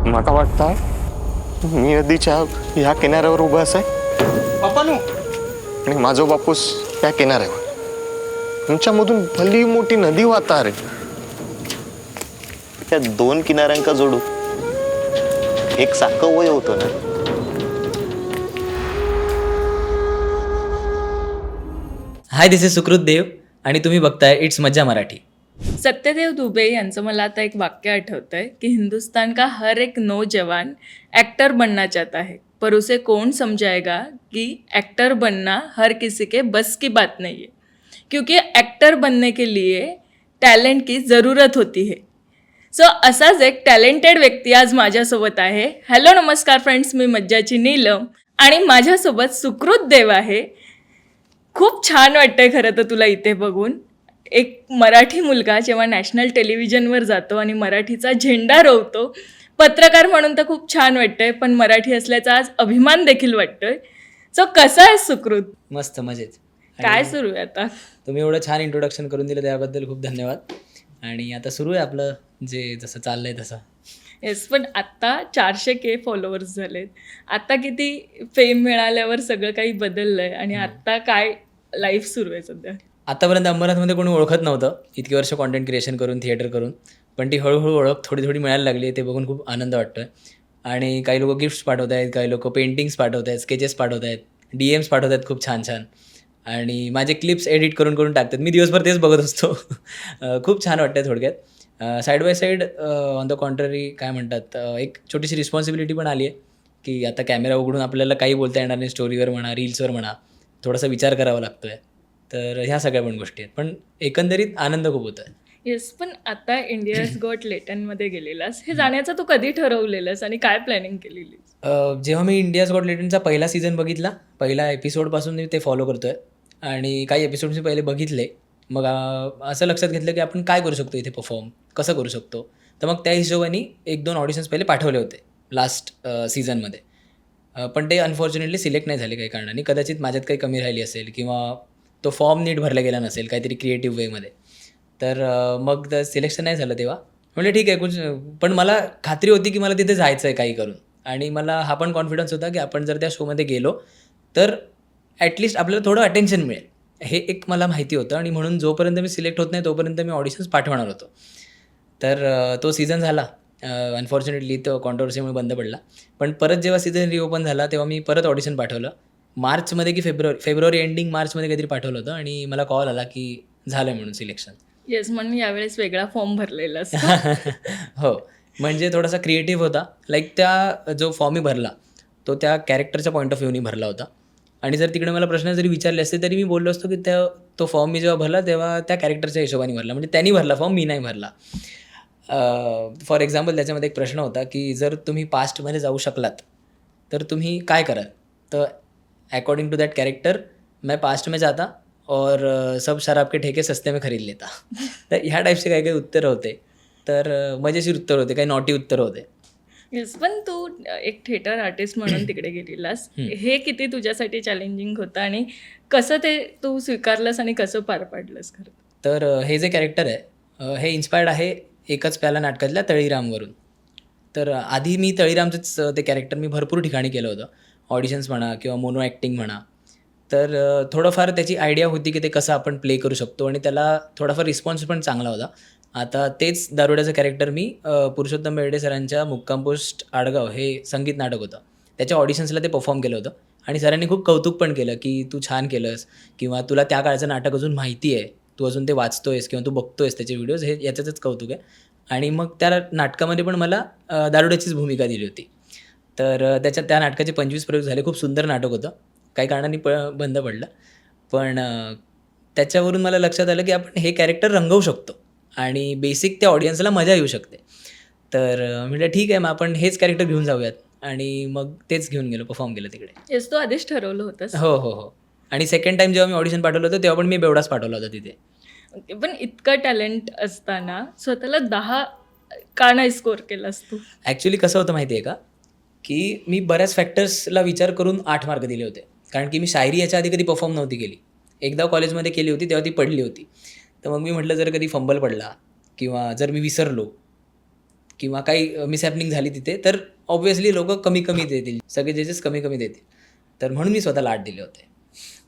माका वाटतं मी नदीच्या ह्या किनाऱ्यावर उभा असाय पप्पानू आणि माझो बापूस त्या किनाऱ्यावर. तुमच्यामधून भली मोठी नदी वाहता रे. त्या दोन किनाऱ्यांका जोडू एक सारखं वय होतं ना. हाय, दिस इज सुकृत देव आणि तुम्ही बघताय इट्स मज्जा मराठी. सत्यदेव दुबे यांचं मला आता एक वाक्य आठवतंय की हिंदुस्तान का हर एक नौजवान एक्टर बनना चाहता है, पर उसे कौन समझाएगा कि एक्टर बनना हर किसी के बस की बात नहीं है, क्योंकि एक्टर बनने के लिए टॅलेंट की ज़रूरत होती है. सो असाच एक टॅलेंटेड व्यक्ती आज माझ्यासोबत आहे. हॅलो नमस्कार फ्रेंड्स, मी मज्जाची नीलम आणि माझ्यासोबत सुकृत देव आहे. खूप छान वाटतंय खरं तर तुला इथे बघून. एक मराठी मुलगा जेव्हा नॅशनल टेलिव्हिजनवर जातो आणि मराठीचा झेंडा रोवतो, पत्रकार म्हणून तर खूप छान वाटतंय, पण मराठी असल्याचा आज अभिमान देखील वाटतोय. सो कसा आहे सुकृत? मस्त मजेत. काय सुरू आहे आता? तुम्ही एवढं छान इंट्रोडक्शन करून दिलं त्याबद्दल खूप धन्यवाद. आणि आता सुरू आहे आपलं जे जसं चाललंय तसं. येस, पण आत्ता 400K फॉलोअर्स झालेत. आता किती फेम मिळाल्यावर सगळं काही बदललंय आणि आत्ता काय लाईफ सुरू आहे सध्या? आतापर्यंत अंबरनाथमध्ये कोणी ओळखत नव्हतं इतकी वर्ष कॉन्टेंट क्रिएशन करून, थिएटर करून, पण ती हळूहळू ओळख थोडी थोडी मिळायला लागली. ते बघून खूप आनंद वाटतोय. आणि काही लोक गिफ्ट्स पाठवत आहेत, काही लोक पेंटिंग्स पाठवत आहेत, स्केचेस पाठवत आहेत, DMs पाठवत आहेत खूप छान छान. आणि माझे क्लिप्स एडिट करून करून टाकतात. मी दिवसभर तेच बघत असतो. खूप छान वाटतं थोडक्यात. Side by side on the contrary काय म्हणतात, एक छोटीशी रिस्पॉन्सिबिलिटी पण आली आहे की आता कॅमेरा उघडून आपल्याला काही बोलता येणार नाही. स्टोरीवर म्हणा, रील्सवर म्हणा, थोडासा विचार करावा लागतो आहे. तर ह्या सगळ्या पण गोष्टी आहेत, पण एकंदरीत आनंद खूप होतो आहे. येस, पण आता इंडियाज गॉट लेटनमध्ये गेलेलास, हे जाण्याचं तू कधी ठरवलेलंस आणि काय प्लॅनिंग केलेलीस? जेव्हा मी इंडियाज गॉट लेटनचा पहिला सीझन बघितला, पहिला एपिसोडपासून मी ते फॉलो करतो आहे आणि काही एपिसोड्स मी पहिले बघितले. मग असं लक्षात घेतलं की आपण काय करू शकतो इथे, परफॉर्म कसं करू शकतो. तर मग त्या हिशोबाने 1-2 ऑडिशन्स पहिले पाठवले होते लास्ट सीझनमध्ये. पण ते अनफॉर्च्युनेटली सिलेक्ट नाही झाले काही कारणाने. कदाचित माझ्यात काही कमी राहिली असेल किंवा तो फॉर्म नीट भरला गेला नसेल काहीतरी क्रिएटिव्ह वेमध्ये. तर मग सिलेक्शन नाही झालं तेव्हा. म्हणजे ठीक आहे, पण मला खात्री होती की मला तिथे जायचं आहे काही करून. आणि मला हा पण कॉन्फिडन्स होता की आपण जर त्या शोमध्ये गेलो तर ॲटलिस्ट आपल्याला थोडं अटेन्शन मिळेल, हे एक मला माहिती होतं. आणि म्हणून जोपर्यंत मी सिलेक्ट होत नाही तोपर्यंत मी ऑडिशन्स पाठवणार होतो. तर तो सीझन झाला. अनफॉर्च्युनेटली तो कॉन्ट्रोवर्सीमुळे बंद पडला. पण परत जेव्हा सीझन रिओपन झाला तेव्हा मी परत ऑडिशन पाठवलं. मार्चमध्ये की फेब्रुवारी एंडिंग मार्चमध्ये काहीतरी पाठवलं होतं आणि मला कॉल आला की झालं म्हणून सिलेक्शन. येस, म्हणून यावेळेस वेगळा फॉर्म भरलेलास. हो, म्हणजे थोडासा क्रिएटिव्ह होता. लाईक त्या जो फॉर्म मी भरला तो त्या कॅरेक्टरच्या पॉईंट ऑफ व्ह्यूनी भरला होता. आणि जर तिकडे मला प्रश्न जरी विचारले असते तरी मी बोललो असतो की तो फॉर्म मी जेव्हा भरला तेव्हा त्या कॅरेक्टरच्या हिशोबाने भरला. म्हणजे त्यांनी भरला फॉर्म, मी नाही भरला. फॉर एक्झाम्पल त्याच्यामध्ये एक प्रश्न होता की जर तुम्ही पास्टमध्ये जाऊ शकलात तर तुम्ही काय कराल. तर अकॉर्डिंग टू दॅट कैरेक्टर मैं पास्ट में जाता और सब शराब के ठेके सस्ते में खरीद लेता. तर ह्या टाईपचे काही काही उत्तरं होते. तर मजेशीर उत्तर होते, काही नॉटी उत्तर होते. येस, पण तू एक थिएटर आर्टिस्ट म्हणून तिकडे गेलेलास, हे किती तुझ्यासाठी चॅलेंजिंग होतं आणि कसं ते तू स्वीकारलंस आणि कसं पार पाडलंस खरं? तर हे जे कॅरेक्टर आहे हे इन्स्पायर्ड आहे एकच प्याला नाटकातल्या तळीरामवरून. तर आधी मी तळीरामचंच ते कॅरेक्टर मी भरपूर ठिकाणी केलं होतं, ऑडिशन्स म्हणा किंवा मोनो ॲक्टिंग म्हणा. तर थोडंफार त्याची आयडिया होती की ते कसं आपण प्ले करू शकतो आणि त्याला थोडाफार रिस्पॉन्स पण चांगला होता. आता तेच दारुड्याचं कॅरेक्टर मी पुरुषोत्तम बेर्डे सरांच्या मुक्काम पोस्ट आडगाव हे संगीत नाटक होतं, त्याच्या ऑडिशन्सला ते परफॉर्म केलं होतं. आणि सरांनी खूप कौतुक पण केलं की तू छान केलंस किंवा तुला त्या काळचं नाटक अजून माहिती आहे, तू अजून ते वाचतोयस किंवा तू बघतोयस त्याचे व्हिडिओज, हे याच्यातच कौतुक आहे. आणि मग त्या नाटकामध्ये पण मला दारुड्याचीच भूमिका दिली होती. तर त्या नाटकाचे 25 प्रयोग झाले. खूप सुंदर नाटक होतं, काही कारणांनी बंद पडलं. पण त्याच्यावरून मला लक्षात आलं की आपण हे कॅरेक्टर रंगवू शकतो आणि बेसिक त्या ऑडियन्सला मजा येऊ शकते. तर म्हटलं ठीक आहे, मग आपण हेच कॅरेक्टर घेऊन जाऊयात. आणि मग तेच घेऊन गेलो, परफॉर्म केलं तिकडे. येस, तू आधीच ठरवलं होतंस? हो हो हो. आणि सेकंड टाईम जेव्हा मी ऑडिशन पाठवलं होतं तेव्हा पण मी बेवडाच पाठवला होता तिथे. पण इतकं टॅलेंट असताना स्वतःला 10 का नाही स्कोर केलास तू? ॲक्च्युली कसं होतं माहिती आहे का, की मी बऱ्याच फॅक्टर्सला विचार करून 8 मार्क दिले होते. कारण की मी शायरी याच्या आधी कधी परफॉर्म नव्हती केली. एकदा कॉलेजमध्ये केली होती तेव्हा ती पडली होती. तर मग मी म्हटलं जर कधी फंबल पडला किंवा जर मी विसरलो किंवा काही मिसहॅपनिंग झाली तिथे तर ऑब्व्हियसली लोक कमी कमी देतील, सगळे जजेस कमी कमी देतील. तर म्हणून मी स्वतःला 8 दिले होते.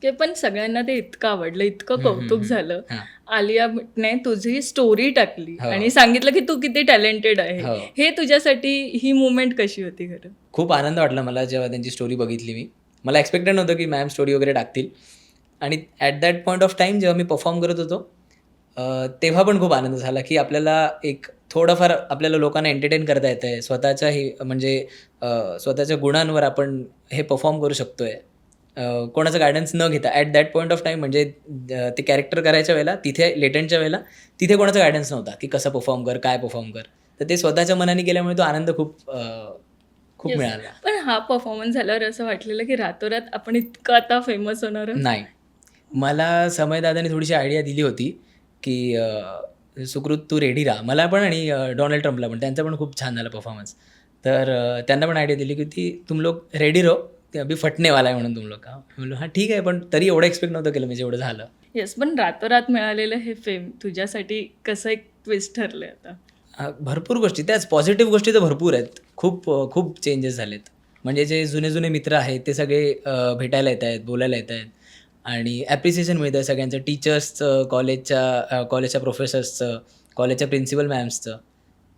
की पण सगळ्यांना ते इतकं आवडलं, इतकं कौतुक झालं. हां. आलिया भट्टने तुझी स्टोरी टाकली हो. आणि सांगितलं की तू किती टॅलेंटेड आहे. हो. हे तुझ्यासाठी ही मुवमेंट कशी होती खरं? खूप आनंद वाटला मला जेव्हा त्यांची स्टोरी बघितली. मला एक्सपेक्टेड नव्हतं की मॅम स्टोरी वगैरे टाकतील. आणि at that point of time जेव्हा मी परफॉर्म करत होतो तेव्हा पण खूप आनंद झाला की आपल्याला एक थोडंफार आपल्याला लोकांना एंटरटेन करता येतं आहे. स्वतःच्या हे म्हणजे स्वतःच्या गुणांवर आपण हे परफॉर्म करू शकतो आहे, कोणाचं गायडन्स न घेता. At that point of time म्हणजे ते कॅरेक्टर करायच्या वेळेला, तिथे लेटंटच्या वेळेला तिथे कोणाचा गायडन्स नव्हता की कसं परफॉर्म कर, काय परफॉर्म कर. तर ते स्वतःच्या मनाने केल्यामुळे तो आनंद खूप खूप Yes. मिळाला. पण हा परफॉर्मन्स झाल्यावर असं वाटलेलं की रातोरात आपण इतकं आता फेमस होणार आहोत? नाही, मला समय दादाने थोडीशी आयडिया दिली होती की सुकृत तू रेडी राहा. मला पण आणि डोनाल्ड ट्रम्पला पण, त्यांचा पण खूप छान झाला परफॉर्मन्स. तर त्यांना पण आयडिया दिली की ती तुम लोग रेडी रहो, ते अभी फटणे वाला आहे म्हणून तुम लोग का. म्हणलो हां ठीक आहे, पण तरी एवढं एक्सपेक्ट नव्हतं केलं म्हणजे एवढं झालं. येस, पण रातोरात मिळालेलं हे फेम तुझ्यासाठी कसं एक ट्विस्ट ठरलंय आता? भरपूर गोष्टी, त्याच पॉझिटिव्ह गोष्टी तर भरपूर आहेत. खूप खूप चेंजेस झालेत. म्हणजे जे जुने जुने मित्र आहेत ते सगळे भेटायला येत आहेत, बोलायला येत आहेत आणि ॲप्रिसिएशन मिळतं आहे सगळ्यांचं, टीचर्सचं, कॉलेजच्या प्रोफेसर्सचं, कॉलेजच्या प्रिन्सिपल मॅम्सचं.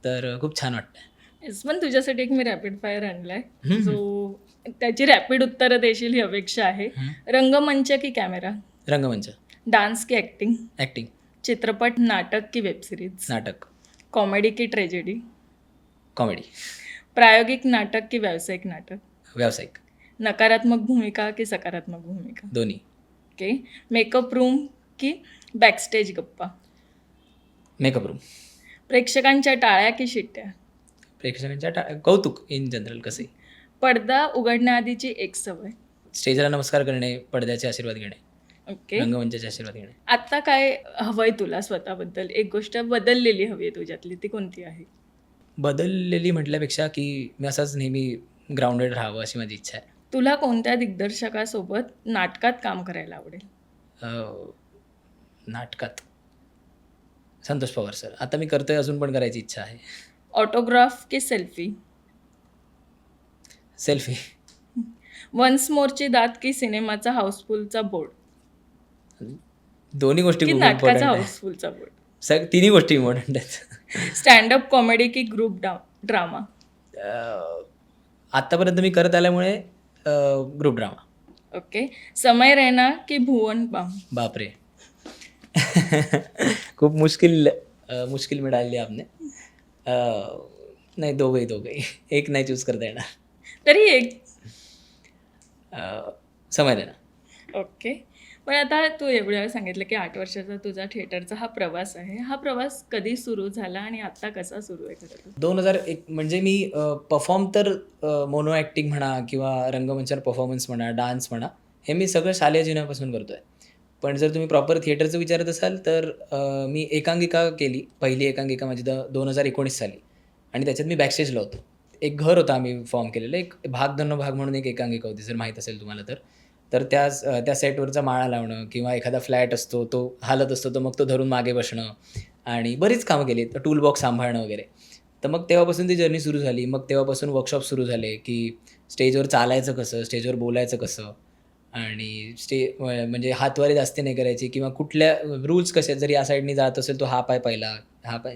तर खूप छान वाटतं. येस, पण तुझ्यासाठी एक मी रॅपिड फायर आणलाय, जो त्याची रॅपिड उत्तरं देशील ही अपेक्षा आहे. रंगमंच की कॅमेरा? रंगमंच. डान्स की ॲक्टिंग? ॲक्टिंग. चित्रपट, नाटक की वेब सिरीज? नाटक. कॉमेडी की ट्रेजेडी? कॉमेडी. प्रायोगिक नाटक की व्यावसायिक नाटक? व्यावसायिक. नकारात्मक भूमिका की सकारात्मक भूमिका? दोन्ही. ओके. मेकअप रूम की बॅकस्टेज गप्पा? Makeup room. प्रेक्षकांच्या टाळ्या की शिट्ट्या? प्रेक्षकांच्या कौतुक इन जनरल कसे. पडदा उघडण्याआधीची एक सवय? स्टेजला नमस्कार करणे, पडद्याचे आशीर्वाद घेणे, ओके. रंगमंचाचे आशीर्वाद घेणे. आत्ता काय हवंय तुला स्वतःबद्दल? एक गोष्ट बदललेली हवी आहे तुझ्यातली, ती कोणती आहे? बदललेली म्हटल्यापेक्षा की मी असाच नेहमी ग्राउंडेड राहावं अशी माझी इच्छा आहे. तुला कोणत्या दिग्दर्शकासोबत नाटकात काम करायला आवडेल? नाटकात संतोष पवार सर. आता मी करतोय, अजून पण करायची इच्छा आहे. ऑटोग्राफ की सेल्फी? सेल्फी. वन्स मोरची दात की सिनेमाचा हाऊसफुलचा बोर्ड? दोन्ही गोष्टी की खूप नाटकाचा इम्पॉर्टंट आहे. हाऊसफुलचा बोर्ड? तिन्ही गोष्टी इम्पॉर्टंट आहेत. स्टँडअप कॉमेडी की ग्रुप ड्रामा? आत्तापर्यंत मी करत आल्यामुळे ग्रुप ड्रामा. ओके. समय रैना की भुवन बाम? बापरे. खूप मुश्किल मिळाली आपने. नाही, दोघंही एक नाही चूज करता येणार. तरी एक. समय देणार. ओके. पण आता तू एवढ्या वेळ सांगितलं की 8 वर्षाचा तुझा थिएटरचा हा प्रवास आहे. हा प्रवास कधी सुरू झाला आणि आता कसा सुरू आहे खरं तर? 2001 म्हणजे मी परफॉर्म तर मोनो ॲक्टिंग म्हणा किंवा रंगमंचावर परफॉर्मन्स म्हणा, डान्स म्हणा, हे मी सगळं शालेय जीवनापासून करतो आहे. पण जर तुम्ही प्रॉपर थिएटरचं विचारत असाल तर मी एकांकिका केली. पहिली एकांकिका माझी 2019 साली आणि त्याच्यात मी बॅकस्टेजला होतो. एक घर होतं आम्ही फॉर्म केलेलं. एक भाग धन्नो भाग म्हणून एक एकांकिका होती, जर माहीत असेल तुम्हाला तर. तर त्या सेटवरचा माळा लावणं किंवा एखादा फ्लॅट असतो तो हालत असतो, तर मग तो धरून मागे बसणं आणि बरीच कामं केली. तर टूल बॉक्स सांभाळणं वगैरे. तर मग तेव्हापासून ती जर्नी सुरू झाली. मग तेव्हापासून वर्कशॉप सुरू झाले की स्टेजवर चालायचं कसं, स्टेजवर बोलायचं कसं आणि म्हणजे हातवारी जास्ती नाही करायची किंवा कुठल्या रूल्स कसे आहेत. जर या साईडनी जात असेल तो हा पाय पहिला,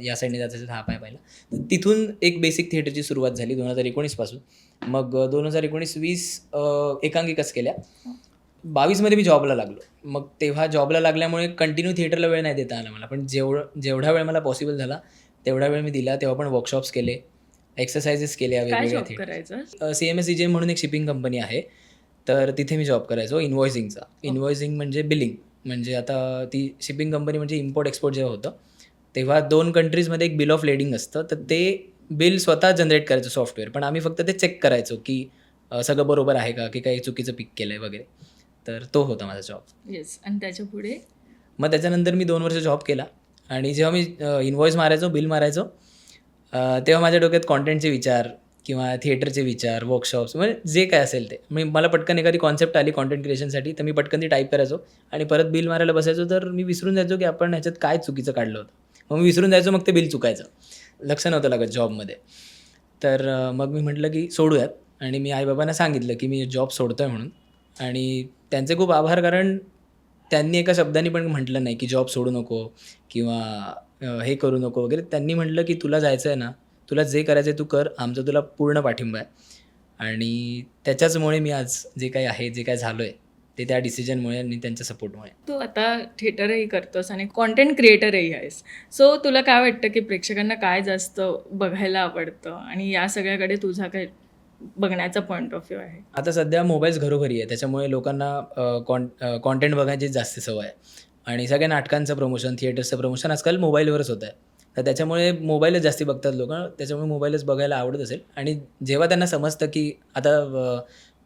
या साईडने जात असेल हा पाय पहिला. तर तिथून एक बेसिक थिएटरची सुरुवात झाली 2019 पासून. मग 2019-20 एकांकिकाच केल्या. 22मध्ये मी जॉबला लागलो. मग तेव्हा जॉबला लागल्यामुळे कंटिन्यू थिएटरला वेळ नाही देता आला मला. पण जेवढा वेळ मला पॉसिबल झाला तेवढा वेळ मी दिला. तेव्हा पण वर्कशॉप्स केले, एक्सरसाइजेस केल्या काय वेगवेगळ्या जॉब थिएटर. करायचं? CMS म्हणून एक शिपिंग कंपनी आहे. तर तिथे मी जॉब करायचो इन्व्हॉइसिंगचा. इन्व्हॉइसिंग म्हणजे बिलिंग. म्हणजे आता ती शिपिंग कंपनी म्हणजे इम्पोर्ट एक्सपोर्ट जेव्हा होतं तेव्हा 2 कंट्रीजमध्ये एक बिल ऑफ लेडिंग असतं. तर ते बिल स्वतः जनरेट करायचं सॉफ्टवेअर. पण आम्ही फक्त ते चेक करायचो की सगळं बरोबर आहे का, की काही चुकीचं पिक केलं आहे वगैरे. तर तो होता माझा जॉब. येस. आणि त्याच्या पुढे? मग त्याच्यानंतर मी 2 वर्ष जॉब केला आणि जेव्हा मी इन्व्हॉइस मारायचो, बिल मारायचो, तेव्हा माझ्या डोक्यात कॉन्टेंटचे विचार किंवा थिएटरचे विचार, वर्कशॉप्स म्हणजे जे काय असेल ते. मी मला पटकन एखादी कॉन्सेप्ट आली कॉन्टेंट क्रिएशनसाठी तर मी पटकन ती टाईप करायचो आणि परत बिल मारायला बसायचो. तर मी विसरून जायचो की आपण ह्याच्यात काय चुकीचं काढलं होतं. मग मी विसरून जायचो, मग ते बिल चुकायचं. लक्ष नव्हतं लागत जॉबमध्ये. तर मग मी म्हटलं की सोडूयात आणि मी आईबाबांना सांगितलं की मी जॉब सोडतो आहे म्हणून. आणि त्यांचे खूप आभार, कारण त्यांनी एका शब्दाने पण म्हटलं नाही की जॉब सोडू नको किंवा हे करू नको वगैरे. त्यांनी म्हटलं की तुला जायचं आहे ना, तुला जे करायचं आहे तू कर, आमचा तुला पूर्ण पाठिंबा आहे. आणि त्याच्याचमुळे मी आज जे काही आहे, जे काही झालो आहे ते त्या डिसिजनमुळे आणि त्यांच्या सपोर्टमुळे. तू आता थिएटरही करतोस आणि कॉन्टेंट क्रिएटरही आहेस. सो तुला काय वाटतं की प्रेक्षकांना काय जास्त बघायला आवडतं आणि या सगळ्याकडे तुझा काय बघण्याचा पॉईंट ऑफ व्ह्यू आहे? आता सध्या मोबाईल्स घरोघरी आहे, त्याच्यामुळे लोकांना कॉन्टेंट बघायची जास्त सवय आहे. आणि सगळ्या नाटकांचं प्रमोशन, थिएटर्सचं प्रमोशन आजकाल मोबाईलवरच होतं आहे. तर त्याच्यामुळे मोबाईलच जास्ती बघतात लोकं, त्याच्यामुळे मोबाईलच बघायला आवडत असेल. आणि जेव्हा त्यांना समजतं की आता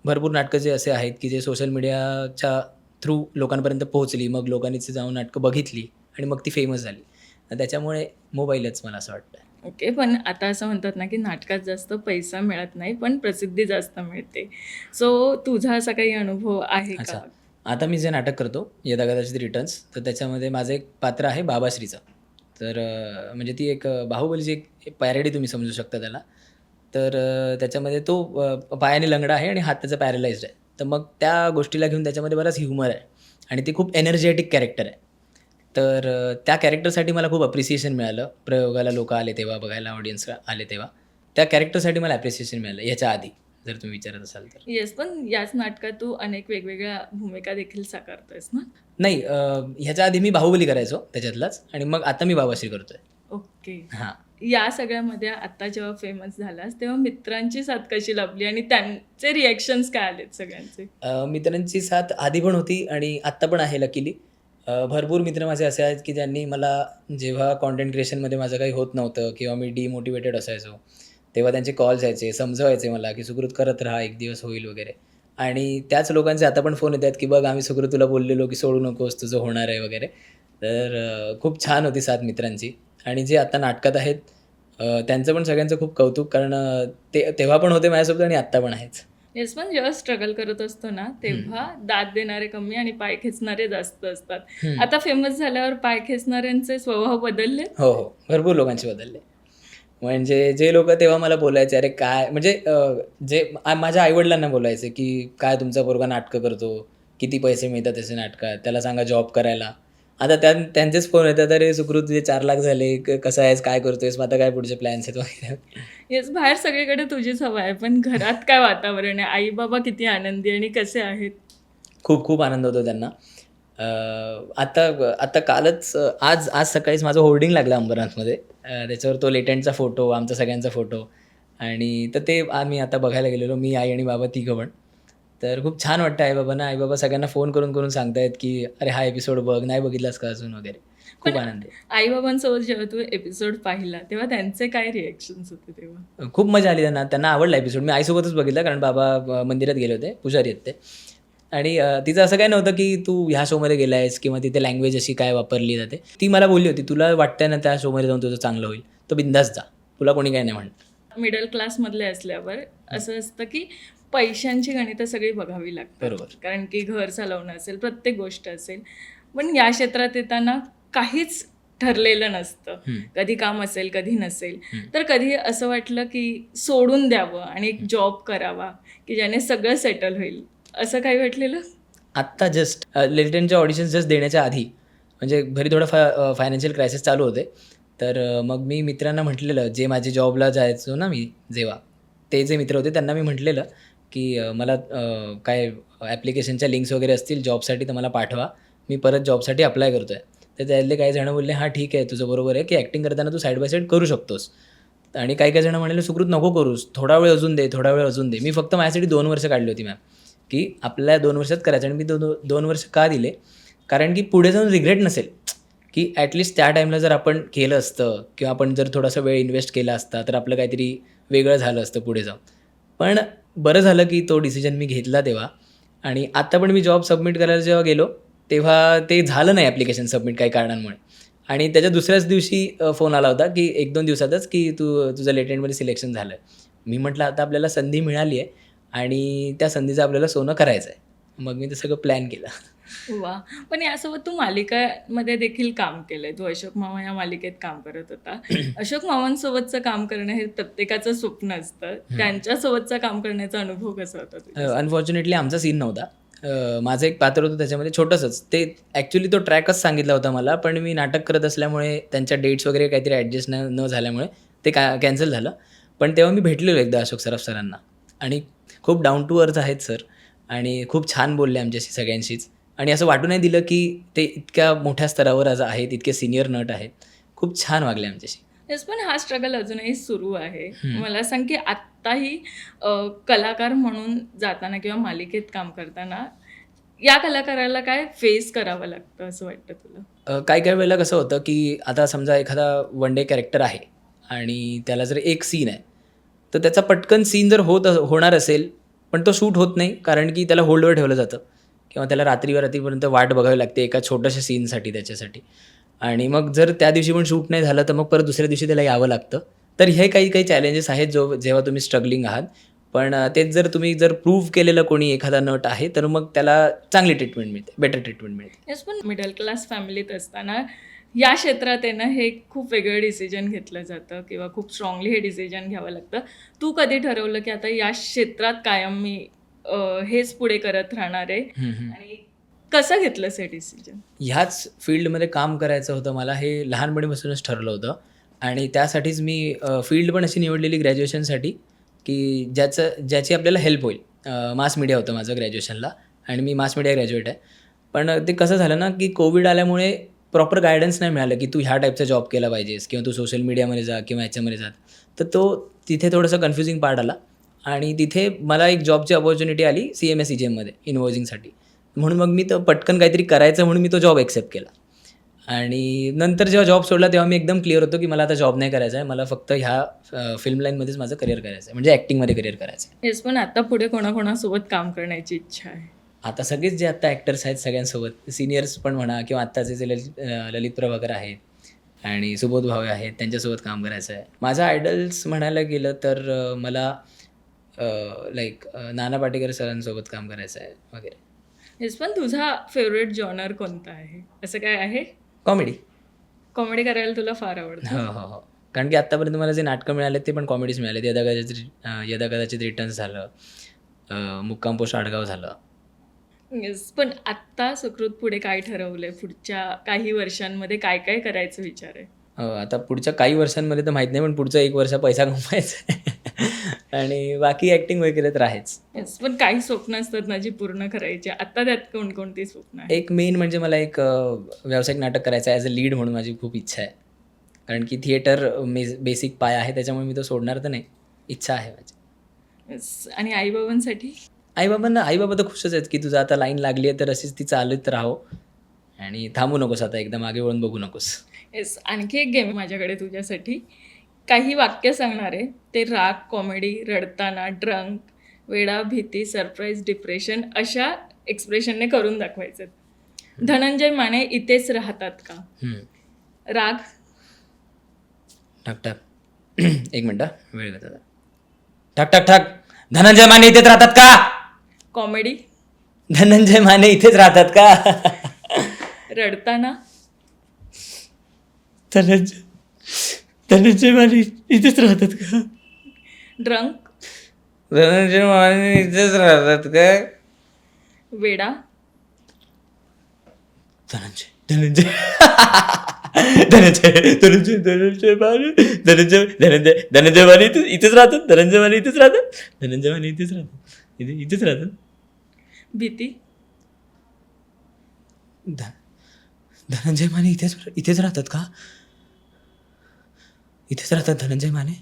भरपूर नाटकं जे असे आहेत की जे सोशल मीडियाच्या थ्रू लोकांपर्यंत पोहोचली, मग लोकांनी ती जाऊन नाटकं बघितली आणि मग ती फेमस झाली. तर त्याच्यामुळे मोबाईलच मला असं वाटतं. ओके, पण आता असं म्हणतात ना की नाटकात जास्त पैसा मिळत नाही, पण प्रसिद्धी जास्त मिळते. सो तुझा असा काही अनुभव आहे अच्छा. का? आता मी जे नाटक करतो, यदा कदाचित रिटर्न्स, तर त्याच्यामध्ये माझं एक पात्र आहे बाबाश्रीचं. तर म्हणजे ती एक बाहुबलीची एक पॅरडी तुम्ही समजू शकता त्याला. तर त्याच्यामध्ये तो पायाने लंगडा आहे आणि हात त्याचा पॅरलाइज्ड आहे. तर मग त्या गोष्टीला घेऊन त्याच्यामध्ये बराच ह्युमर आहे आणि ती खूप एनर्जेटिक कॅरेक्टर आहे. तर त्या कॅरेक्टरसाठी मला खूप अप्रिसिएशन मिळालं. प्रयोगाला लोकं आले तेव्हा, बघायला ऑडियन्स आले तेव्हा. त्या कॅरेक्टरसाठी मला ॲप्रिसिएशन मिळालं ह्याच्या आधी, जर तुम्ही विचारत असाल तर. येस, पण याच नाटकात तू अनेक वेगवेगळ्या भूमिका देखील साकारतोयस ना? नाही, ह्याच्या आधी मी बाहुबली करायचो त्याच्यातलाच आणि मग आता मी बाबाश्री करतोय. ओके. हां. या सगळ्यामध्ये आता जेव्हा फेमस झालास तेव्हा मित्रांची साथ कशी लाभली आणि त्यांचे रिॲक्शन्स काय आलेत सगळ्यांचे? मित्रांची साथ आधी पण होती आणि आत्ता पण आहे लकीली. भरपूर मित्र माझे असे आहेत की ज्यांनी मला जेव्हा कॉन्टेंट क्रिएशनमध्ये माझं काही होत नव्हतं किंवा मी डिमोटिवेटेड असायचो, तेव्हा त्यांचे कॉल्स यायचे, समजवायचे मला की सुकृत करत राहा, एक दिवस होईल वगैरे. आणि त्याच लोकांचे आता पण फोन येतात की बघ आम्ही सुकृत तुला बोललेलो की सोडू नकोस, तुझं होणार आहे वगैरे. तर खूप छान होती साथ मित्रांची. आणि जे आता नाटकात आहेत त्यांचं पण सगळ्यांचं खूप कौतुक, कारण ते तेव्हा पण होते माझ्यासोबत आणि आत्ता पण आहेच. येस, पण जेव्हा स्ट्रगल करत असतो ना तेव्हा दाद देणारे कमी आणि पाय खेचणारे जास्त असतात. आता फेमस झाल्यावर पाय खेचणाऱ्यांचे स्वभाव बदलले? हो, हो. भरपूर लोकांचे बदलले. म्हणजे जे लोकं तेव्हा मला बोलायचे, "अरे काय" म्हणजे जे माझ्या आई-वडिलांना बोलायचे, की "काय तुमचा पोरगा नाटकं करतो, किती पैसे मिळतात त्याचे नाटकात, त्याला सांगा जॉब करायला." आता त्यांचेच फोन येतात, "अरे सुकृत तुझे 4 लाख झाले, कसा आहेस, काय करतोयस, मग आता काय पुढचे प्लॅन्स आहेत वगैरे." येस, बाहेर सगळीकडे तुझीच हवा आहे, पण घरात काय वातावरण आहे? आई बाबा किती आनंदी आणि कसे आहेत? खूप खूप आनंद होतो त्यांना. आता आता कालच आज आज सकाळीच माझं होर्डिंग लागलं अंबरनाथमध्ये. त्याच्यावर तो लेटेंटचा फोटो, आमचा सगळ्यांचा फोटो. आणि तर ते आम्ही आता बघायला गेलेलो, मी, आई आणि बाबा तिघं पण. तर खूप छान वाटतं आई-बाबांना. आई-बाबा सगळ्यांना फोन करून करून सांगतायत की "अरे हा एपिसोड बघ, नाही बघितलास का अजून?" वगैरे. खूप आनंद आहे. आई-बाबांसोबत जेव्हा तू एपिसोड पाहिला तेव्हा त्यांचे काय रिएक्शन्स होते तेव्हा? खूप मजा आली त्यांना. त्यांना आवडला एपिसोड. मी आईसोबतच बघितला, कारण बाबा मंदिरात गेले होते, पुजारी आहेत ते. आणि तिचं असं काही नव्हतं की तू ह्या शोमध्ये गेला आहेस किंवा तिथे लँग्वेज अशी काय वापरली जाते. ती मला बोलली होती, "तुला वाटतंय ना त्या शोमध्ये जाऊन तुझं चांगलं होईल, तर बिंदास जा. तुला कोणी काही नाही म्हणणार." मिडल क्लासमधले असल्यावर असं असतं की पैशांची गणितं सगळी बघावी लागतात. बरोबर. कारण की घर चालवणं असेल, प्रत्येक गोष्ट असेल. पण या क्षेत्रात येताना काहीच ठरलेलं नसतं. कधी काम असेल, कधी नसेल. तर कधी असं वाटलं की सोडून द्यावं आणि एक जॉब करावा की ज्याने सगळं सेटल होईल, असं काही वाटलेलं? आत्ता जस्ट लेटेंटचे ऑडिशन्स जस्ट देण्याच्या आधी, म्हणजे घरी थोडं फायनान्शियल क्रायसिस चालू होते. तर मग मी मित्रांना म्हटलेलं, जे माझे जॉबला जायचो ना मी जेव्हा, ते जे मित्र होते त्यांना मी म्हटलेलं की मला काय ॲप्लिकेशनच्या लिंक्स वगैरे असतील जॉबसाठी तर मला पाठवा. मी परत जॉबसाठी अप्लाय करतो आहे. तर त्यातले काही जणं बोलले, "हां ठीक आहे, तुझं बरोबर आहे की ॲक्टिंग करताना तू साईड बाय साईड करू शकतोस." आणि काही जणं म्हणाले, "सुकृत नको करूस, थोडा वेळ अजून दे, थोडा वेळ अजून दे." मी फक्त माझ्यासाठी 2 वर्ष काढली होती मॅम, की आपल्या 2 वर्षात करायचं. आणि मी 2 वर्ष का दिले? कारण की पुढे जाऊन रिग्रेट नसेल, की ॲटलीस्ट त्या टाईमला जर आपण केलं असतं किंवा आपण जर थोडासा वेळ इन्व्हेस्ट केला असता, तर आपलं काहीतरी वेगळं झालं असतं पुढे जाऊन. पण बरं झालं की तो डिसिजन मी घेतला तेव्हा. आणि आता पण मी जॉब सबमिट करायला जेव्हा गेलो, तेव्हा ते झालं नाही ॲप्लिकेशन सबमिट काही कारणांमुळे. आणि त्याच्या दुसऱ्याच दिवशी फोन आला होता की 1-2 दिवसातच की तुझं लेटेंटमध्ये सिलेक्शन झालं आहे. मी म्हटलं आता आपल्याला संधी मिळाली आहे आणि त्या संधीचं आपल्याला सोनं करायचं आहे. मग मी ते सगळं प्लॅन केलं. वा. पण यासोबत तू मालिकामध्ये देखील काम केलंय. तू अशोक मामा या मालिकेत काम करत होता. अशोक मामांसोबतचं काम करणं हे प्रत्येकाचं स्वप्न असतं. त्यांच्यासोबतचं काम करण्याचा अनुभव कसा होता तुझ्या? अनफॉर्च्युनेटली आमचा सीन नव्हता. माझं एक पात्र होतं त्याच्यामध्ये छोटंसंच. ते ॲक्च्युली तो ट्रॅकच सांगितला होता मला, पण मी नाटक करत असल्यामुळे त्यांच्या डेट्स वगैरे काहीतरी ॲडजस्ट न झाल्यामुळे ते कॅन्सल झालं. पण तेव्हा मी भेटलेलो एकदा अशोक सराफ सरांना आणि खूप डाऊन टू अर्थ आहेत सर आणि खूप छान बोलले आमच्याशी सगळ्यांशीच आणि असं वाटू नाही दिलं की ते इतक्या मोठ्या स्तरावर आज आहेत, इतके सिनियर नट आहेत. खूप छान वागले आमच्याशी. येस, पण हा स्ट्रगल अजूनही सुरू आहे. मला सांग की आत्ताही कलाकार म्हणून जाताना किंवा मालिकेत काम करताना या कलाकाराला काय फेस करावं लागतं असं वाटतं तुला? काही काही वेळेला कसं होतं की आता समजा एखादा वन डे कॅरेक्टर आहे आणि त्याला जर एक सीन आहे तर त्याचा पटकन सीन जर होणार असेल पण तो शूट होत नाही कारण की त्याला होल्डवर ठेवलं जातं किंवा त्याला रात्रीपर्यंत वाट बघावी लागते एका छोट्याशा सीनसाठी त्याच्यासाठी. आणि मग जर त्या दिवशी पण शूट नाही झालं तर मग परत दुसऱ्या दिवशी त्याला यावं लागतं. तर हे काही काही चॅलेंजेस आहेत जेव्हा तुम्ही स्ट्रगलिंग आहात. पण तेच जर तुम्ही प्रूव्ह केलेलं कोणी एखादा नट आहे तर मग त्याला चांगली ट्रीटमेंट मिळते, बेटर ट्रीटमेंट मिळते. येस, पण मिडल क्लास फॅमिलीत असताना या क्षेत्रात आहे ना हे खूप वेगळं डिसिजन घेतलं जातं किंवा खूप स्ट्रॉंगली हे डिसिजन घ्यावं लागतं. तू कधी ठरवलं की आता या क्षेत्रात कायम मी हेच पुढे करत राहणार आहे आणि कसं घेतलंस हे डिसिजन? ह्याच फील्डमध्ये काम करायचं होतं मला, हे लहानपणीपासूनच ठरलं होतं आणि त्यासाठीच मी फील्ड पण अशी निवडलेली ग्रॅज्युएशनसाठी की ज्याची आपल्याला हेल्प होईल. मास मीडिया होतं माझं ग्रॅज्युएशनला आणि मी मास मीडिया ग्रॅज्युएट आहे. पण ते कसं झालं ना की कोविड आल्यामुळे प्रॉपर गायडन्स नाही मिळालं की तू ह्या टाईपचा जॉब केला पाहिजेस किंवा तू सोशल मीडियामध्ये जा किंवा ह्याच्यामध्ये जा. तर तिथे थोडंसं कन्फ्युजिंग पार्ट आला आणि तिथे मला एक जॉबची अपॉर्च्युनिटी आली CMS EGMमध्ये इनवॉइसिंगसाठी. म्हणून मग मी तो पटकन काहीतरी करायचं म्हणून मी तो जॉब ॲक्सेप्ट केला. आणि नंतर जेव्हा जॉब सोडला तेव्हा मी एकदम क्लिअर होतो की मला आता जॉब नाही करायचा आहे, मला फक्त ह्या फिल्म लाईनमध्येच माझं करिअर करायचं आहे, म्हणजे ॲक्टिंगमध्ये करिअर करायचं आहे. येस, पण आता पुढे कोणाकोणासोबत काम करण्याची इच्छा आहे? आता सगळेच जे आत्ता ॲक्टर्स आहेत सगळ्यांसोबत, सिनियर्स पण म्हणा किंवा आत्ताचे जे ललित प्रभाकर आहेत आणि सुबोध भावे आहेत त्यांच्यासोबत काम करायचं आहे. माझा आयडल्स म्हणायला गेलं तर मला नाना पाटेकर सरांसोबत काम करायचं आहे वगैरे. येस, पण तुझा फेवरेट जॉनर कोणता आहे? असं काय आहे? कॉमेडी. कॉमेडी करायला तुला फार आवडतं? हो. कारण की आत्तापर्यंत मला जे नाटकं मिळाले ते पण कॉमेडीज मिळाले. यदा कदाचित रिटर्न्स झालं, मुक्काम पोस्ट आडगाव झालं. येस, पण आत्ता सुकृत पुढे काय ठरवलंय? पुढच्या काही वर्षांमध्ये काय काय करायचं विचार आहे? आता पुढच्या काही वर्षांमध्ये तर माहीत नाही, पण पुढचं 1 वर्ष पैसा कमवायचा आहे आणि बाकी ॲक्टिंग वगैरे तर आहेच. येस, पण काही स्वप्न असतात ना जी पूर्ण करायची. आत्ता त्यात कोणकोणती स्वप्न आहेत? एक मेन म्हणजे मला एक व्यावसायिक नाटक करायचं आहे ॲज अ लीड म्हणून माझी खूप इच्छा आहे. कारण की थिएटर बेसिक पाय आहे त्याच्यामुळे मी तो सोडणार तर नाही, इच्छा आहे माझी. येस, आणि आईबाबांसाठी? आईबाबा तर खुशच आहेत की तुझं आता लाईन लागली आहे तर अशीच ती चालत राहो आणि थांबू नकोस, आता एकदम मागे वळून बघू नकोस. येस, आणखी एक गेम माझ्याकडे तुझ्यासाठी. काही वाक्य सांगणार आहे, ते राग, कॉमेडी, रडताना, ड्रंक, वेडा, भीती, सरप्राईज, डिप्रेशन अशा एक्सप्रेशनने करून दाखवायचं. धनंजय माने इथेच राहतात का? राग. ठक ठक 1 मिनटं वेळ घेतात. ठक ठक ठक धनंजय माने इथेच राहतात का? कॉमेडी. धनंजय माने इथेच राहतात का? रडताना. धनंजय माने इथेच राहतात का? ड्रंक. धनंजय माने इथेच राहतात का? वेडा. धनंजय धनंजय धनंजय धनंजय धनंजय माने धनंजय माने इथेच राहतात. धनंजय माने इथेच राहतात. धनंजय माने इथेच राहतात. इथेच राहतात. भीती. धनंजय माने इथेच राहतात का? इथेच राहतात धनंजय माने.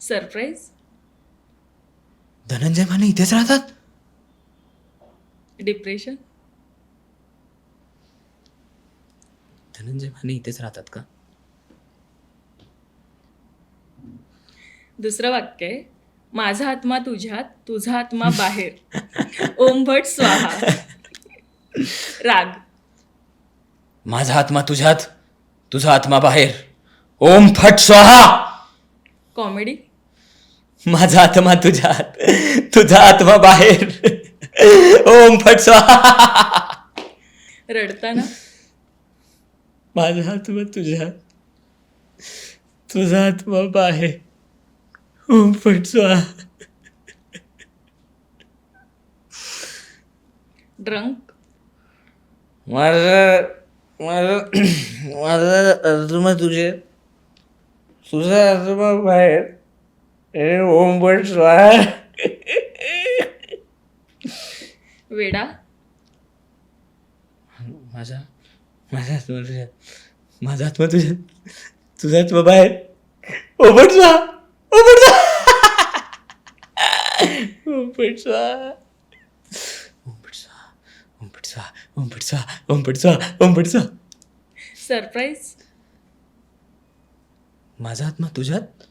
सरप्राईज. धनंजय माने इथेच राहतात. डिप्रेशन. धनंजय माने इथेच राहतात का? दुसरं वाक्य आहे, माझा आत्मा तुझ्यात, तुझा आत्मा बाहेर. ओम भट स्वाहा. राग. माझा आत्मा तुझ्यात, तुझा आत्मा बाहेर. ओम फट स्वाहा. कॉमेडी. माझा आत्मा तुझ्यात, तुझा आत्मा बाहेर. ओम फट स्वाहा. रडताना माझा आत्मा तुझ्या, तुझा आत्मा बाहेर. ओम फट स्वाहा. ड्रंक माझा माझा माझा आत्मा तुझे, तुझा आत्मा बाहेर. ओम फट स्वाहा. वेडा माझा माझा आत्मा तुझ्यात, माझा आत्मा तुझ्यात, तुझा आत्मा बाहेर. ओपट स्वाहा. ओपट स्वाहा. ओपट स्वाहा. ओपट स्वाहा. ओपट स्वाहा. ओपट स्वाहा. ओपट स्वाहा. ओपट स्वाहा. सरप्राईज माझा आत्मा तुझ्यात,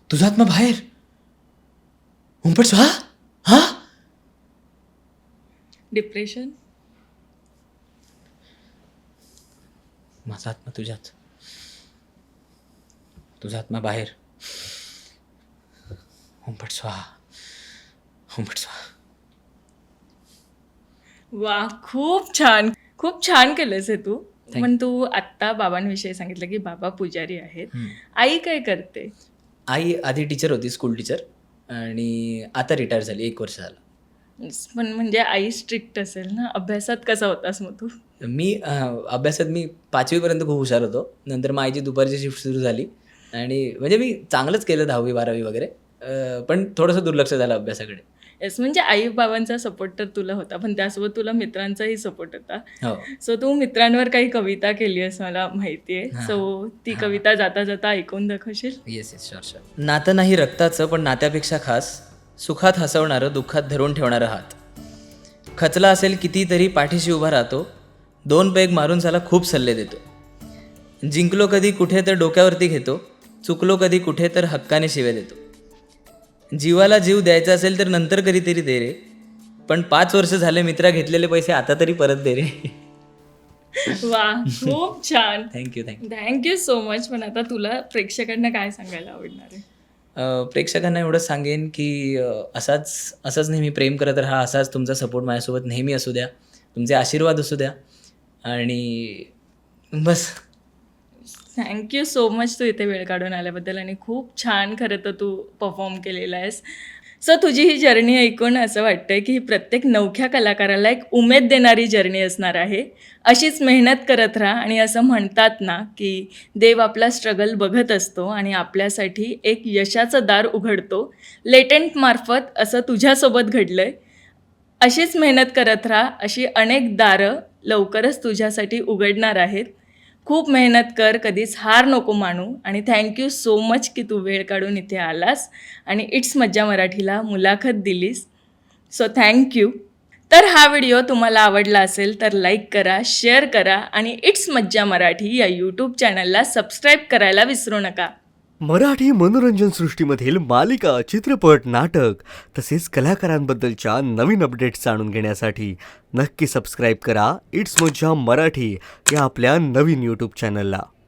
तुझा आत्मा बाहेर. ओपट स्वाहा. हा. डिप्रेशन माझा आत्मा तुझ्यात, तुझा आत्मा बाहेर. ओंपट स्वाहा. ओंपट स्वाहा. वा, खूप छान, खूप छान केलंस हे तू. Thank पण तू आत्ता बाबांविषयी सांगितलं की बाबा पुजारी आहेत. आई काय करते? आई आधी टीचर होती, स्कूल टीचर, आणि आता रिटायर झाली, 1 वर्ष झालं. पण म्हणजे आई स्ट्रिक्ट असेल ना. अभ्यासात कसा होतास मग तू? मी अभ्यासात मी 5वीपर्यंत खूप हुशार होतो. नंतर मग आईची दुपारची शिफ्ट सुरू झाली आणि म्हणजे मी चांगलंच केलं 10वी 12वी वगैरे, पण थोडंसं दुर्लक्ष झालं अभ्यासाकडे. येस, म्हणजे आई बाबांचा सपोर्ट तर तुला होता, पण त्यासोबत तुला मित्रांचाही सपोर्ट होता. हो. सो तू मित्रांवर काही कविता केली असं मला माहिती आहे. सो ती कविता जाता जाता ऐकून दाखवशील? Yes yes, sure sure. नातं नाही रक्ताचं, पण नात्यापेक्षा खास, सुखात हसवणारं, दुःखात धरून ठेवणारं हात. खचला असेल कितीतरी पाठीशी उभा राहतो, 2 पेग मारून त्याला खूप सल्ले देतो. जिंकलो कधी कुठे तर डोक्यावरती घेतो, चुकलो कधी कुठे तर हक्काने शिव्या देतो. जीवाला जीव द्यायचा असेल तर नंतर कधीतरी दे रे, पण 5 वर्ष झाले मित्रा, घेतलेले पैसे आता तरी परत दे रे. वा, खूप छान. Thank you thank you. Thank you so much. पण आता तुला प्रेक्षकांना काय सांगायला आवडणार आहे? प्रेक्षकांना एवढंच सांगेन की असाच नेहमी प्रेम करत राहा, असाच तुमचा सपोर्ट माझ्यासोबत नेहमी असू द्या, तुमचे आशीर्वाद असू द्या, आणि बस. थँक्यू सो मच तू इथे वेळ काढून आल्याबद्दल. आणि खूप छान खरं तर तू परफॉर्म केलेला आहेस. सो तुझी ही जर्नी ऐकून असं वाटतंय की ही प्रत्येक नवख्या कलाकाराला एक उमेद देणारी जर्नी असणार आहे. अशीच मेहनत करत राहा. आणि असं म्हणतात ना की देव आपला स्ट्रगल बघत असतो आणि आपल्यासाठी एक यशाचं दार उघडतो. लेटेंट मार्फत असं तुझ्यासोबत घडलं आहे. अशीच मेहनत करत राहा. अशी अनेक दारं लवकरच तुझ्यासाठी उघडणार आहेत. खूप मेहनत कर, कधीच हार नको मानू. आणि थँक्यू सो मच की तू वेळ काढून इथे आलास आणि इट्स मज्जा मराठीला मुलाखत दिलीस. So thank you. तर हा व्हिडिओ तुम्हाला आवडला असेल तर लाईक करा, शेअर करा आणि इट्स मज्जा मराठी या यूट्यूब चॅनलला सबस्क्राईब करायला विसरू नका. मराठी मनोरंजन सृष्टीमधील मालिका, चित्रपट, नाटक तसेच कलाकारांबद्दलच्या नवीन अपडेट्स जाणून घेण्यासाठी नक्की सबस्क्राईब करा इट्स मज्जा मराठी या आपल्या नवीन यूट्यूब चॅनलला.